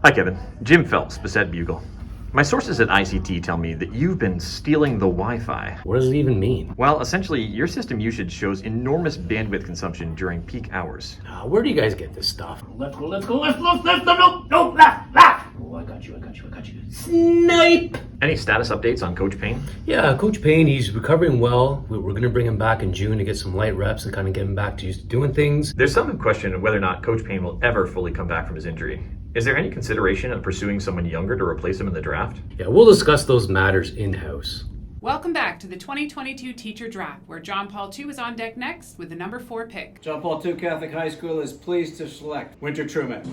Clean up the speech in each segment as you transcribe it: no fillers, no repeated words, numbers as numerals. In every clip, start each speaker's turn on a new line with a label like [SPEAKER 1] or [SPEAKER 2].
[SPEAKER 1] Hi, Kevin. Jim Phelps, Bassett Bugle. My sources at ICT tell me that you've been stealing the Wi-Fi.
[SPEAKER 2] What does it even mean?
[SPEAKER 1] Well, essentially, your system usage shows enormous bandwidth consumption during peak hours.
[SPEAKER 2] Where do you guys get this stuff?
[SPEAKER 3] Let's go, left, no, left. Oh, I got you. Snipe!
[SPEAKER 1] Any status updates on Coach Payne?
[SPEAKER 2] Yeah, Coach Payne, he's recovering well. We're going to bring him back in June to get some light reps and kind of get him back to used to doing things.
[SPEAKER 1] There's some question whether or not Coach Payne will ever fully come back from his injury. Is there any consideration of pursuing someone younger to replace him in the draft?
[SPEAKER 2] Yeah, we'll discuss those matters in-house.
[SPEAKER 4] Welcome back to the 2022 Teacher Draft, where John Paul II is on deck next with the number 4 pick.
[SPEAKER 5] John Paul II Catholic High School is pleased to select Winter Truman.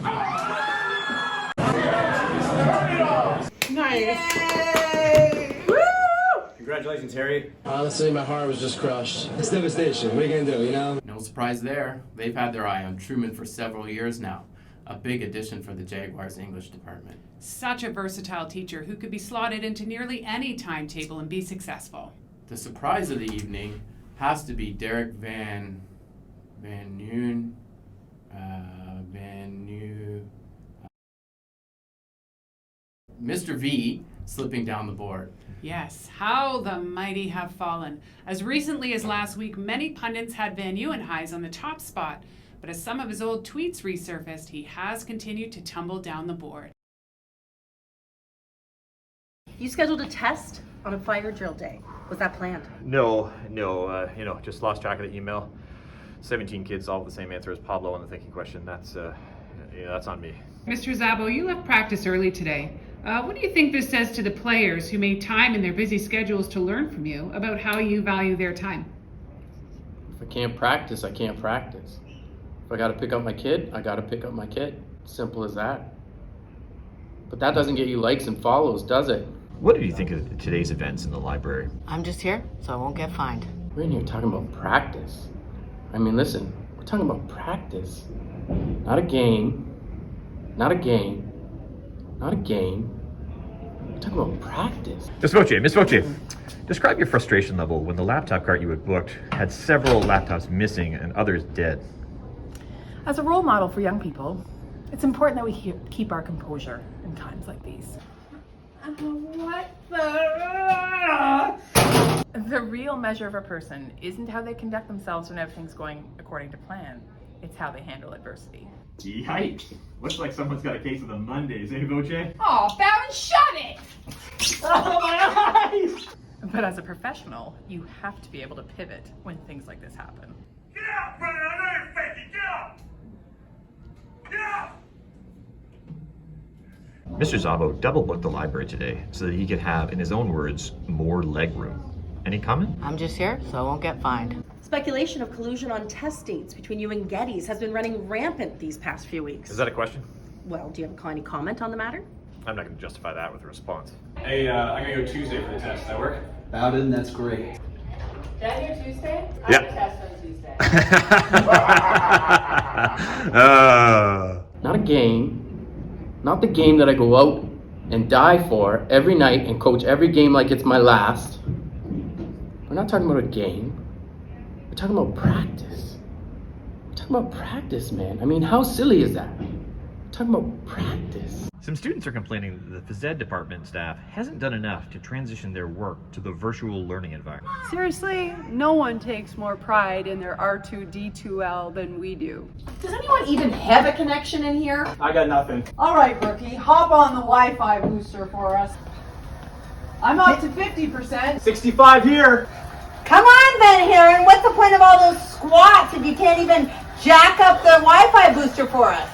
[SPEAKER 6] Nice.
[SPEAKER 5] Woo! Congratulations, Harry.
[SPEAKER 7] Honestly, my heart was just crushed. It's devastation. What are you gonna do, you know?
[SPEAKER 8] No surprise there. They've had their eye on Truman for several years now. A big addition for the Jaguars English department.
[SPEAKER 4] Such a versatile teacher who could be slotted into nearly any timetable and be successful.
[SPEAKER 8] The surprise of the evening has to be Derek Van New. Mr. V slipping down the board.
[SPEAKER 4] Yes, how the mighty have fallen. As recently as last week, many pundits had Van Nieuwenhuis on the top spot, but as some of his old tweets resurfaced, he has continued to tumble down the board.
[SPEAKER 6] You scheduled a test on a fire drill day. Was that planned?
[SPEAKER 1] No, just lost track of the email. 17 kids, all with the same answer as Pablo on the thinking question. That's on me.
[SPEAKER 4] Mr. Zabo, you left practice early today. What do you think this says to the players who made time in their busy schedules to learn from you about how you value their time?
[SPEAKER 8] If I can't practice, I can't practice. If I gotta pick up my kid, I gotta pick up my kid. Simple as that. But that doesn't get you likes and follows, does it?
[SPEAKER 1] What did you think of today's events in the library?
[SPEAKER 9] I'm just here, so I won't get fined.
[SPEAKER 8] We're in here talking about practice. I mean, listen, we're talking about practice. Not a game. Not a game. Not a game. We're talking about practice.
[SPEAKER 1] Miss Voce, describe your frustration level when the laptop cart you had booked had several laptops missing and others dead.
[SPEAKER 10] As a role model for young people, it's important that we keep our composure in times like these.
[SPEAKER 6] What the?
[SPEAKER 10] The real measure of a person isn't how they conduct themselves when everything's going according to plan. It's how they handle adversity.
[SPEAKER 1] Yikes. Looks like someone's got a case of the Mondays, eh, Voce?
[SPEAKER 6] Oh, Baron, shut it!
[SPEAKER 3] Oh, my eyes!
[SPEAKER 10] But as a professional, you have to be able to pivot when things like this happen.
[SPEAKER 3] Get out, brother! I know you're faking! Get out! Get out!
[SPEAKER 1] Mr. Zabo double booked the library today so that he could have, in his own words, more leg room. Any comment?
[SPEAKER 9] I'm just here, so I won't get fined.
[SPEAKER 6] Speculation of collusion on test dates between you and Geddes has been running rampant these past few weeks.
[SPEAKER 1] Is that a question?
[SPEAKER 6] Well, do you have any comment on the matter?
[SPEAKER 1] I'm not going to justify that with a response.
[SPEAKER 5] Hey, I'm gonna go Tuesday for the test. That work?
[SPEAKER 7] Bowden, that's great.
[SPEAKER 9] That your Tuesday?
[SPEAKER 1] Yeah.
[SPEAKER 9] I have a test on Tuesday.
[SPEAKER 8] Not a game. Not the game that I go out and die for every night and coach every game like it's my last. We're not talking about a game. We're talking about practice. We're talking about practice, man. I mean, how silly is that? We're talking about practice.
[SPEAKER 1] Some students are complaining that the phys ed department staff hasn't done enough to transition their work to the virtual learning environment.
[SPEAKER 11] Seriously, no one takes more pride in their R2D2L than we do.
[SPEAKER 6] Does anyone even have a connection in here?
[SPEAKER 5] I got nothing.
[SPEAKER 11] All right, rookie, hop on the Wi-Fi booster for us. I'm up to 50%.
[SPEAKER 5] 65 here.
[SPEAKER 6] Come on, Van Haren. What's the point of all those squats if you can't even jack up the Wi-Fi booster for us?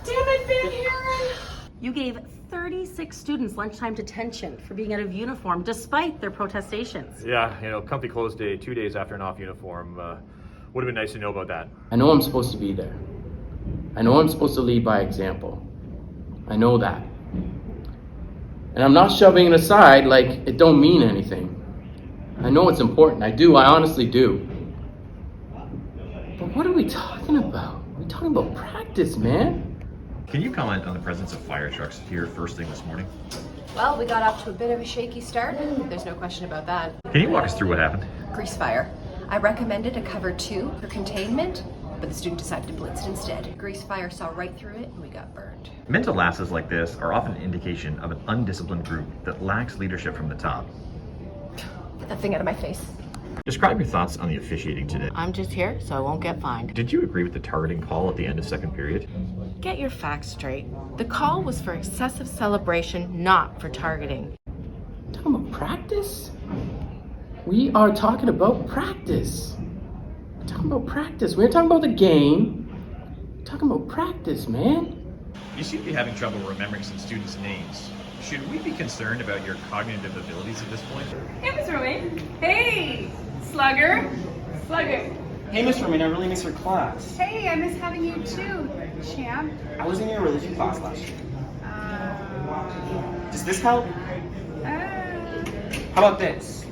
[SPEAKER 6] Damn it, Van Haren! You gave 36 students lunchtime detention for being out of uniform despite their protestations.
[SPEAKER 1] Yeah, comfy clothes day 2 days after an off uniform. Would have been nice to know about that.
[SPEAKER 8] I know I'm supposed to be there. I know I'm supposed to lead by example. I know that. And I'm not shoving it aside like it don't mean anything. I know it's important. I do. I honestly do. But what are we talking about? We're talking about practice, man.
[SPEAKER 1] Can you comment on the presence of fire trucks here first thing this morning?
[SPEAKER 12] Well, we got off to a bit of a shaky start. There's no question about that.
[SPEAKER 1] Can you walk us through what happened?
[SPEAKER 12] Grease fire. I recommended a cover 2 for containment, but the student decided to blitz it instead. Grace Fire saw right through it and we got burned.
[SPEAKER 1] Mental lapses like this are often an indication of an undisciplined group that lacks leadership from the top.
[SPEAKER 12] Get that thing out of my face.
[SPEAKER 1] Describe your thoughts on the officiating today.
[SPEAKER 9] I'm just here so I won't get fined.
[SPEAKER 1] Did you agree with the targeting call at the end of second period?
[SPEAKER 9] Get your facts straight. The call was for excessive celebration, not for targeting.
[SPEAKER 8] Talking about practice? We are talking about practice. We're talking about practice. We're talking about the game. We're talking about practice, man.
[SPEAKER 1] You seem to be having trouble remembering some students' names. Should we be concerned about your cognitive abilities at this point?
[SPEAKER 10] Hey, Miss Romaine. Hey, Slugger. Slugger.
[SPEAKER 13] Hey, Miss Romaine, I really miss your class.
[SPEAKER 10] Hey, I miss having you too, champ.
[SPEAKER 13] I was in your religion class last year. Does this help? How about this?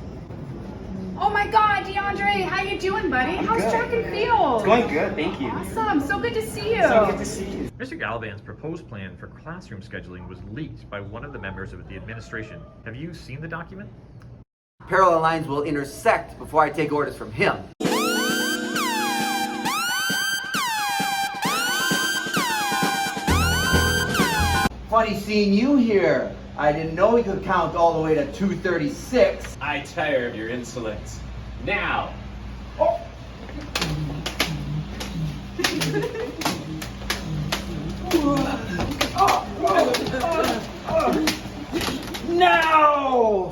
[SPEAKER 10] Oh my God, DeAndre, how you doing, buddy? How's
[SPEAKER 13] good.
[SPEAKER 10] track and field?
[SPEAKER 13] It's going good, thank you.
[SPEAKER 10] Awesome, so good to see you.
[SPEAKER 13] So good to see you.
[SPEAKER 1] Mr. Galavan's proposed plan for classroom scheduling was leaked by one of the members of the administration. Have you seen the document?
[SPEAKER 14] Parallel lines will intersect before I take orders from him. Funny seeing you here. I didn't know we could count all the way to 236.
[SPEAKER 7] I tire of your insolence. Now!
[SPEAKER 14] No!